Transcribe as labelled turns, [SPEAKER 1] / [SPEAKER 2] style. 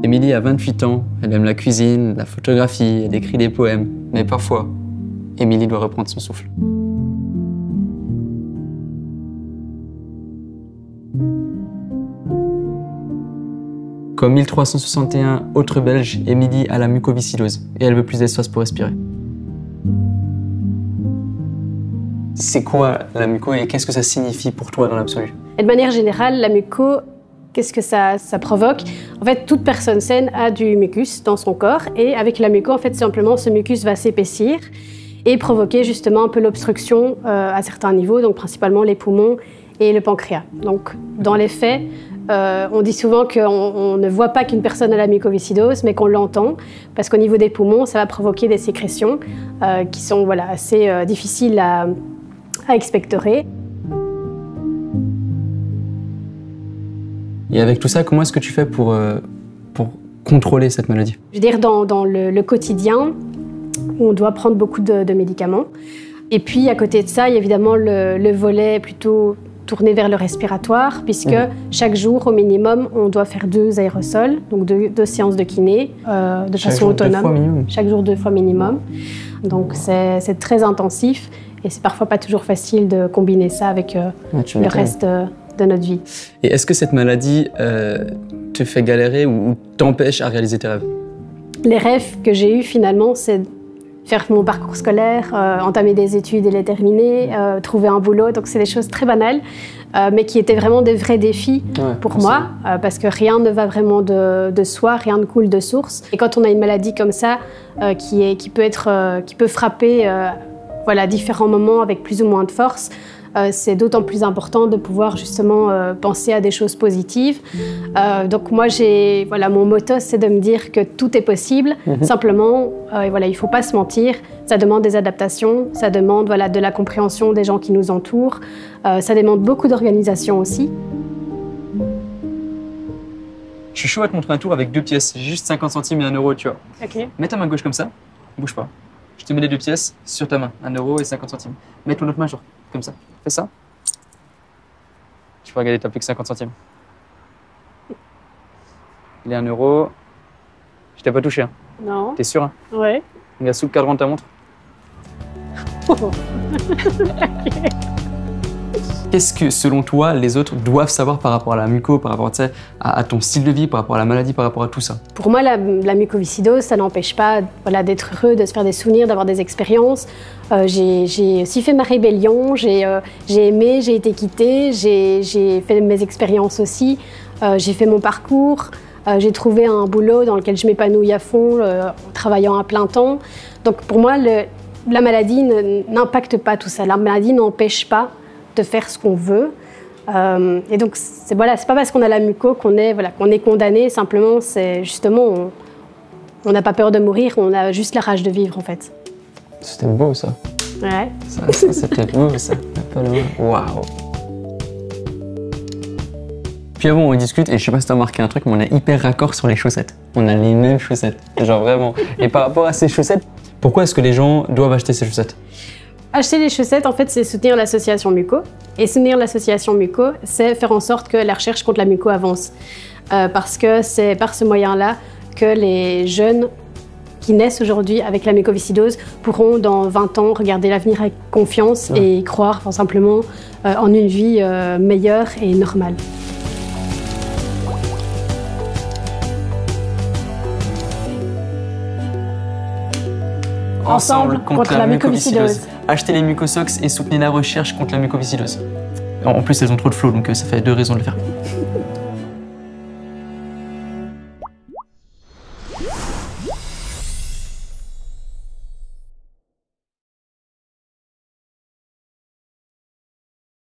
[SPEAKER 1] Émilie a 28 ans, elle aime la cuisine, la photographie, elle écrit des poèmes. Mais parfois, Émilie doit reprendre son souffle. Comme 1361 autres Belges, Émilie a la mucoviscidose et elle veut plus d'espace pour respirer. C'est quoi la muco et qu'est-ce que ça signifie pour toi dans l'absolu?
[SPEAKER 2] De manière générale, la muco, qu'est-ce que ça provoque? En fait, toute personne saine a du mucus dans son corps et avec la muco, en fait, simplement, ce mucus va s'épaissir et provoquer justement un peu l'obstruction à certains niveaux, donc principalement les poumons et le pancréas. Donc, dans les faits, on dit souvent qu'on ne voit pas qu'une personne a la mucoviscidose, mais qu'on l'entend, parce qu'au niveau des poumons, ça va provoquer des sécrétions qui sont voilà, assez difficiles à expectorer.
[SPEAKER 1] Et avec tout ça, comment est-ce que tu fais pour contrôler cette maladie?
[SPEAKER 2] Je veux dire, dans le quotidien, on doit prendre beaucoup de médicaments. Et puis, à côté de ça, il y a évidemment le volet plutôt tourné vers le respiratoire, puisque chaque jour, au minimum, on doit faire 2 aérosols, donc 2 séances de kiné, de façon autonome. Chaque jour, 2 fois minimum. Donc, c'est très intensif et c'est parfois pas toujours facile de combiner ça avec le reste de notre vie.
[SPEAKER 1] Et est-ce que cette maladie te fait galérer ou t'empêche à réaliser tes rêves?
[SPEAKER 2] Les rêves que j'ai eus, finalement, c'est faire mon parcours scolaire, entamer des études et les terminer, trouver un boulot. Donc, c'est des choses très banales, mais qui étaient vraiment des vrais défis pour moi, parce que rien ne va vraiment de soi, rien ne coule de source. Et quand on a une maladie comme ça, qui peut frapper voilà, à différents moments avec plus ou moins de force, c'est d'autant plus important de pouvoir justement penser à des choses positives. Donc moi, voilà, mon motto, c'est de me dire que tout est possible. Simplement, voilà, il ne faut pas se mentir. Ça demande des adaptations, ça demande voilà, de la compréhension des gens qui nous entourent. Ça demande beaucoup d'organisation aussi.
[SPEAKER 1] Je suis chaud à te montrer un tour avec 2 pièces. J'ai juste 50 centimes et 1 euro, tu vois.
[SPEAKER 2] Okay.
[SPEAKER 1] Mets ta main gauche comme ça, bouge pas. Je te mets les 2 pièces sur ta main, 1 euro et 50 centimes. Mets ton autre main, genre, comme ça. Fais ça. Tu peux regarder, t'as plus que 50 centimes. Il est 1 euro. Je t'ai pas touché, hein?
[SPEAKER 2] Non.
[SPEAKER 1] T'es sûr, hein?
[SPEAKER 2] Ouais.
[SPEAKER 1] Regarde sous le cadran de ta montre. Qu'est-ce que, selon toi, les autres doivent savoir par rapport à la muco, par rapport à ton style de vie, par rapport à la maladie, par rapport à tout ça?
[SPEAKER 2] Pour moi, la mucoviscidose, ça n'empêche pas voilà, d'être heureux, de se faire des souvenirs, d'avoir des expériences. J'ai aussi fait ma rébellion, j'ai aimé, j'ai été quittée, j'ai fait mes expériences aussi, j'ai fait mon parcours, j'ai trouvé un boulot dans lequel je m'épanouis à fond, en travaillant à plein temps. Donc pour moi, la maladie n'impacte pas tout ça. La maladie n'empêche pas de faire ce qu'on veut. Et donc, c'est pas parce qu'on a la muco qu'on est condamné. Simplement, c'est justement, on n'a pas peur de mourir, on a juste la rage de vivre, en fait.
[SPEAKER 1] C'était beau, ça.
[SPEAKER 2] Ouais.
[SPEAKER 1] Ça c'était beau, ça. Waouh. Puis avant, on discute, et je sais pas si t'as remarqué un truc, mais on est hyper raccord sur les chaussettes. On a les mêmes chaussettes, genre vraiment. Et par rapport à ces chaussettes, pourquoi est-ce que les gens doivent acheter ces chaussettes?
[SPEAKER 2] Acheter les chaussettes, en fait, c'est soutenir l'association Muco. Et soutenir l'association Muco, c'est faire en sorte que la recherche contre la muco avance. Parce que c'est par ce moyen-là que les jeunes qui naissent aujourd'hui avec la mucoviscidose pourront, dans 20 ans, regarder l'avenir avec confiance et croire simplement en une vie meilleure et normale. Ensemble contre la mucoviscidose.
[SPEAKER 1] Achetez les Mucosox et soutenez la recherche contre la mucoviscidose. En plus, elles ont trop de flow, donc ça fait 2 raisons de le faire.